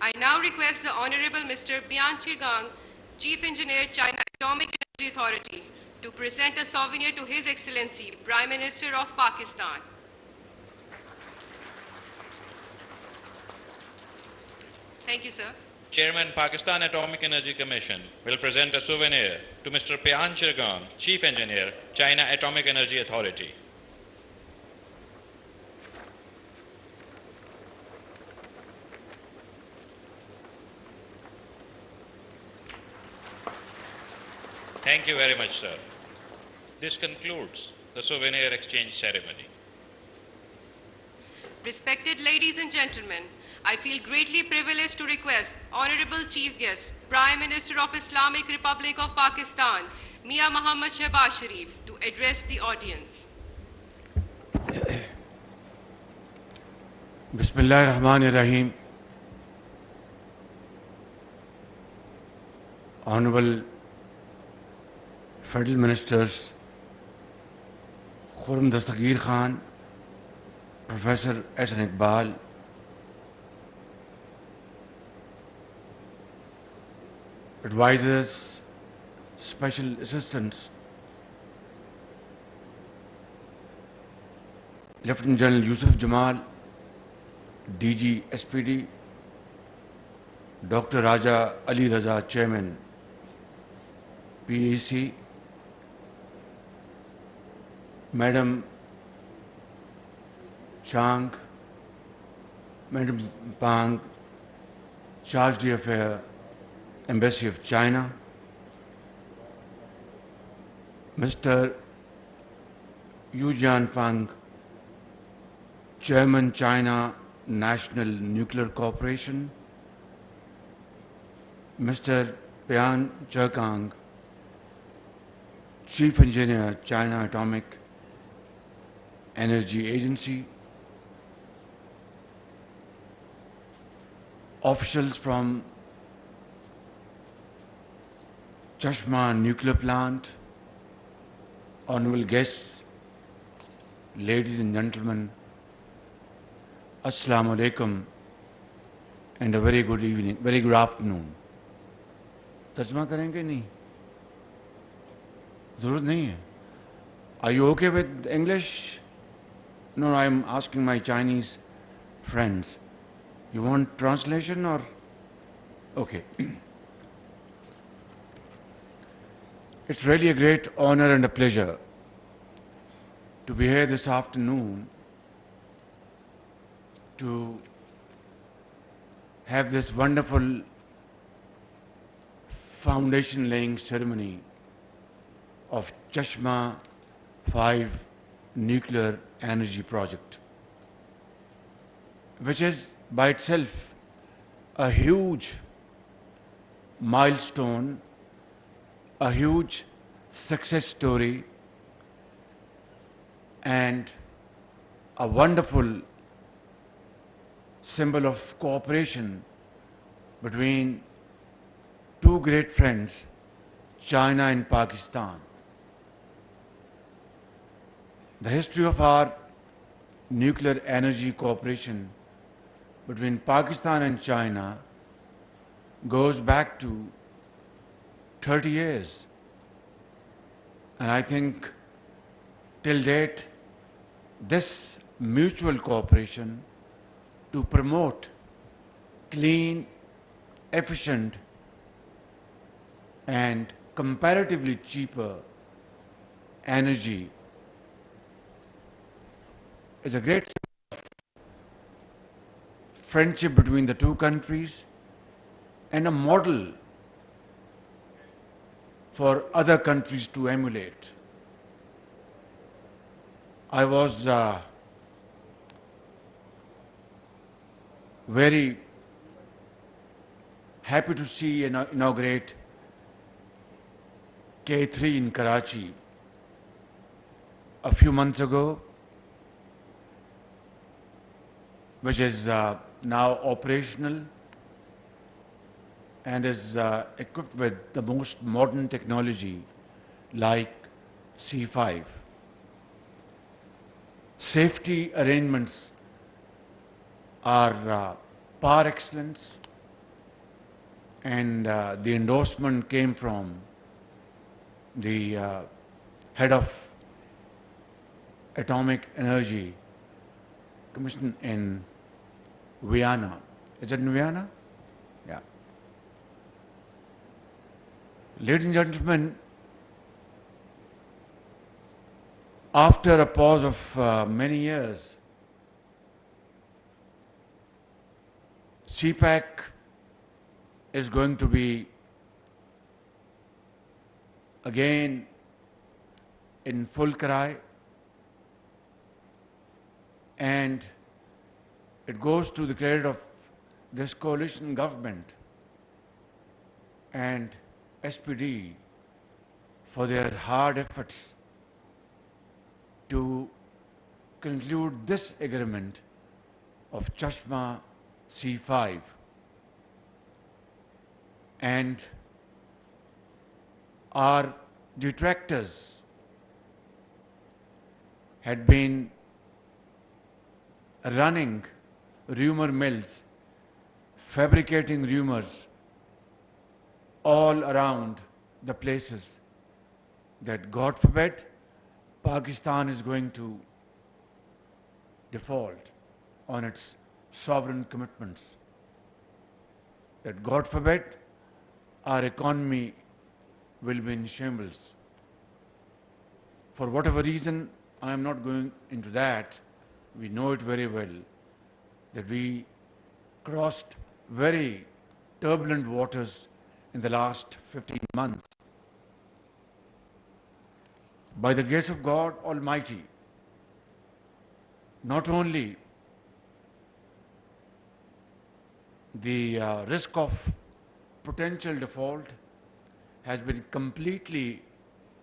I now request the Honorable Mr. Bian Chirgang, Chief Engineer, China Atomic Energy Authority, to present a souvenir to His Excellency, Prime Minister of Pakistan. Thank you, sir. Chairman, Pakistan Atomic Energy Commission will present a souvenir to Mr. Bian Chirgang, Chief Engineer, China Atomic Energy Authority. Thank you very much, sir. This concludes the souvenir exchange ceremony. Respected ladies and gentlemen, I feel greatly privileged to request Honorable Chief Guest, Prime Minister of Islamic Republic of Pakistan, Mia Muhammad Shehbaz Sharif, to address the audience. Bismillahirrahmanirrahim. Honorable Federal Ministers Khurram Dastagir Khan, Professor Ehsan Iqbal, advisors, special assistants, Lieutenant General Yusuf Jamal, DG SPD, Dr. Raja Ali Raza, Chairman, PEC, Madam Chang, Madam Pang, Charge d'Affaires, Embassy of China, Mr. Yu Jianfang, Chairman, China National Nuclear Corporation, Mr. Bian Chirgang, Chief Engineer, China Atomic Energy Agency, officials from Chashmah nuclear plant, honorable guests, ladies and gentlemen, Assalamu alaikum and a very good evening, very good afternoon. Tarjuma karenge nahi? Zarurat nahi hai. Are you okay with English? No, I'm asking my Chinese friends. You want translation or? Okay. It's really a great honor and a pleasure to be here this afternoon to have this wonderful foundation laying ceremony of Chashmah-5 nuclear energy project, which is by itself a huge milestone, a huge success story, and a wonderful symbol of cooperation between two great friends, China and Pakistan. The history of our nuclear energy cooperation between Pakistan and China goes back to 30 years. And I think till date, this mutual cooperation to promote clean, efficient, and comparatively cheaper energy is a great friendship between the two countries and a model for other countries to emulate. I was very happy to see and inaugurate K3 in Karachi a few months ago, which is now operational and is equipped with the most modern technology like C5. Safety arrangements are par excellence, and the endorsement came from the head of Atomic Energy Commission in Vienna. Is it in Vienna? Yeah. Ladies and gentlemen, after a pause of many years, CPAC is going to be again in full cry, and it goes to the credit of this coalition government and SPD for their hard efforts to conclude this agreement of Chashmah-5. And our detractors had been running rumor mills, fabricating rumors all around the places that, God forbid, Pakistan is going to default on its sovereign commitments, that, God forbid, our economy will be in shambles. For whatever reason, I am not going into that. We know it very well, that we crossed very turbulent waters in the last 15 months. By the grace of God Almighty, not only the risk of potential default has been completely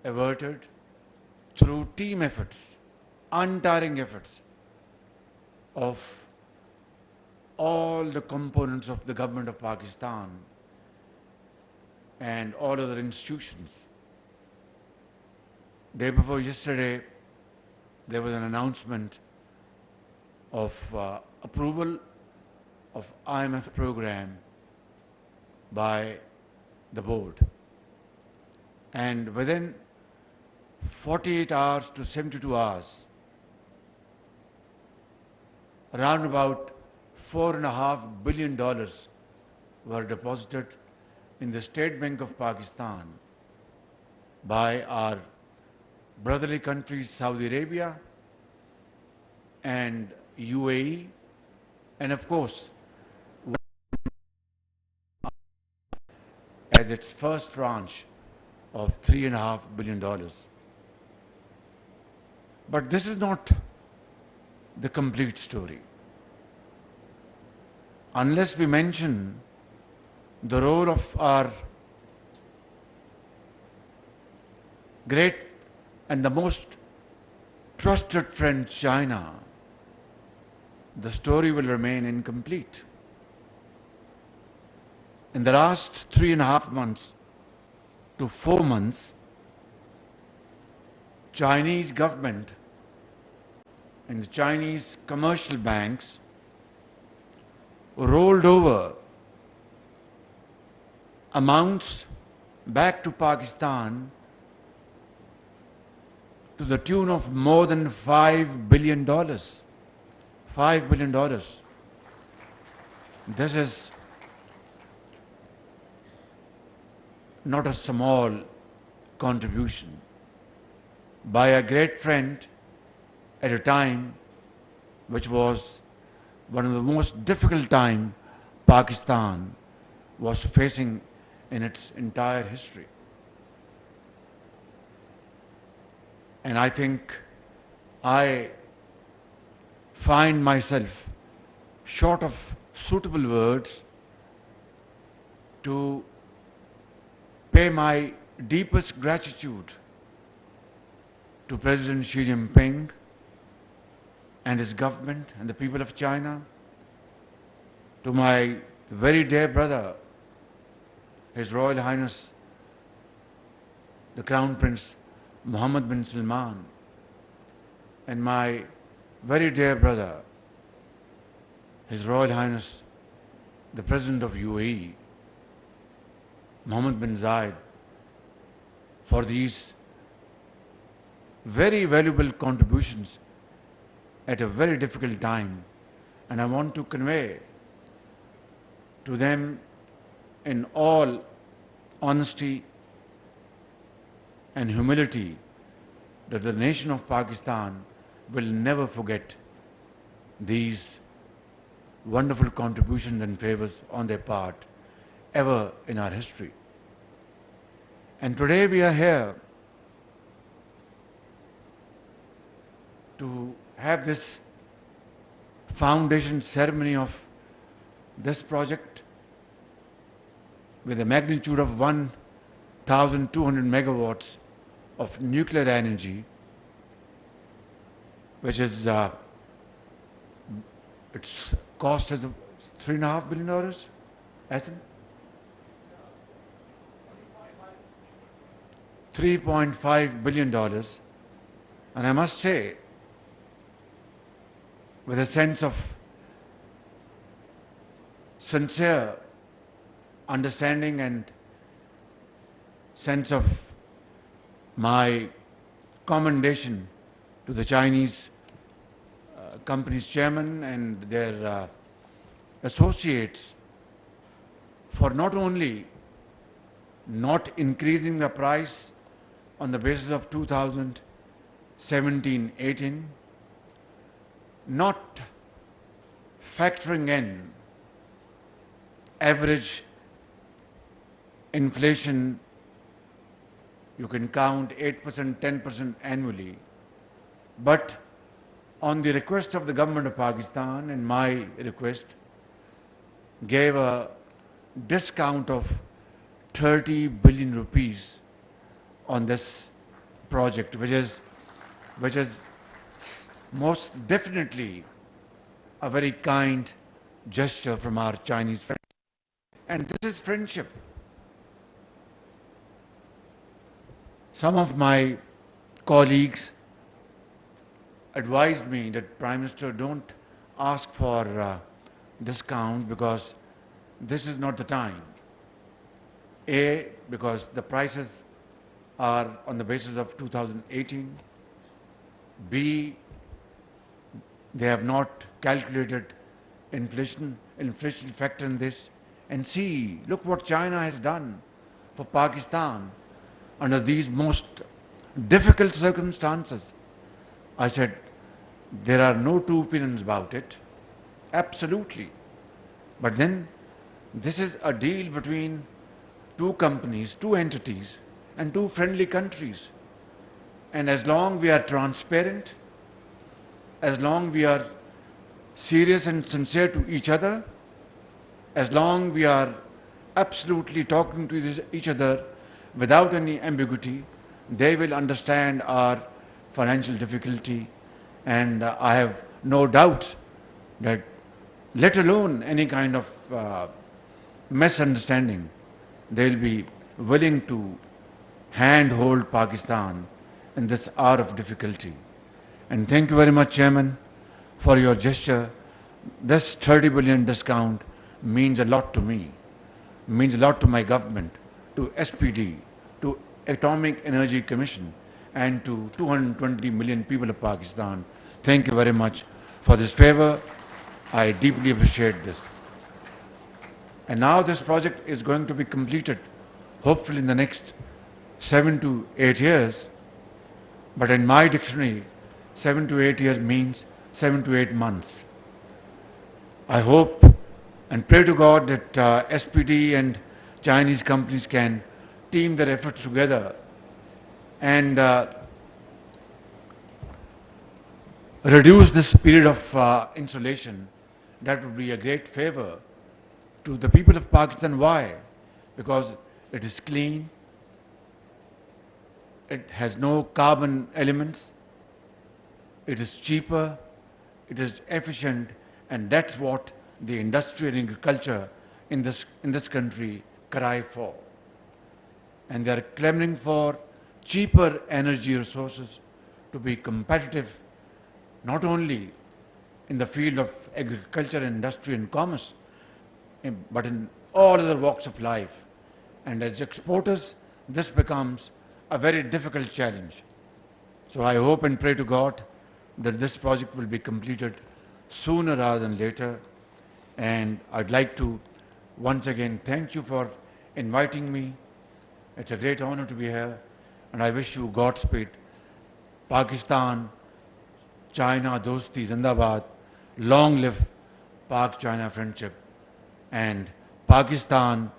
averted through team efforts, untiring efforts of all the components of the government of Pakistan and all other institutions. Day before yesterday, there was an announcement of approval of IMF program by the board. And within 48 hours to 72 hours, around about $4.5 billion were deposited in the State Bank of Pakistan by our brotherly countries Saudi Arabia and UAE, and of course, as its first tranche of $3.5 billion. But this is not the complete story. Unless we mention the role of our great and the most trusted friend China, the story will remain incomplete. In the last 3.5 months to 4 months, Chinese government and the Chinese commercial banks rolled over amounts back to Pakistan to the tune of more than $5 billion. $5 billion. This is not a small contribution by a great friend at a time which was one of the most difficult times Pakistan was facing in its entire history. And I think I find myself short of suitable words to pay my deepest gratitude to President Xi Jinping and his government and the people of China, to my very dear brother, His Royal Highness, the Crown Prince Mohammed bin Salman, and my very dear brother, His Royal Highness, the President of UAE, Mohammed bin Zayed for these very valuable contributions at a very difficult time. And I want to convey to them in all honesty and humility that the nation of Pakistan will never forget these wonderful contributions and favors on their part ever in our history. And today we are here to have this foundation ceremony of this project with a magnitude of 1,200 megawatts of nuclear energy, which is its cost is $3.5 billion, Ea'zam? $3.5 billion. And I must say, with a sense of sincere understanding and sense of my commendation to the Chinese company's chairman and their associates for not only not increasing the price on the basis of 2017-18, not factoring in average inflation, you can count 8%, 10% annually, but on the request of the government of Pakistan and my request, gave a discount of 30 billion rupees on this project, which is most definitely a very kind gesture from our Chinese friends. And this is friendship. Some of my colleagues advised me that, Prime Minister, don't ask for discount because this is not the time. A, because the prices are on the basis of 2018. B, they have not calculated inflation factor in this. And C, look what China has done for Pakistan under these most difficult circumstances. I said, there are no two opinions about it. Absolutely. But then, this is a deal between two companies, two entities, and two friendly countries. And as long we are transparent, as long we are serious and sincere to each other, as long we are absolutely talking to each other without any ambiguity, they will understand our financial difficulty. And I have no doubt that, let alone any kind of misunderstanding, they'll be willing to handhold Pakistan in this hour of difficulty. And thank you very much, Chairman, for your gesture. This 30 billion discount means a lot to me, means a lot to my government, to SPD, to Atomic Energy Commission, and to 220 million people of Pakistan. Thank you very much for this favor. I deeply appreciate this. And now this project is going to be completed, hopefully in the next 7 to 8 years. But in my dictionary, 7 to 8 years means 7 to 8 months. I hope and pray to God that SPD and Chinese companies can team their efforts together and reduce this period of insulation. That would be a great favor to the people of Pakistan. Why? Because it is clean, it has no carbon elements, it is cheaper, it is efficient, and that's what the industry and agriculture in this country cry for. And they are clamoring for cheaper energy resources to be competitive, not only in the field of agriculture, industry and commerce, but in all other walks of life. And as exporters, this becomes a very difficult challenge. So I hope and pray to God that this project will be completed sooner rather than later. And I'd like to once again thank you for inviting me. It's a great honor to be here, and I wish you Godspeed. Pakistan, China, Dosti, Zindabad, long live Pak-China friendship, and Pakistan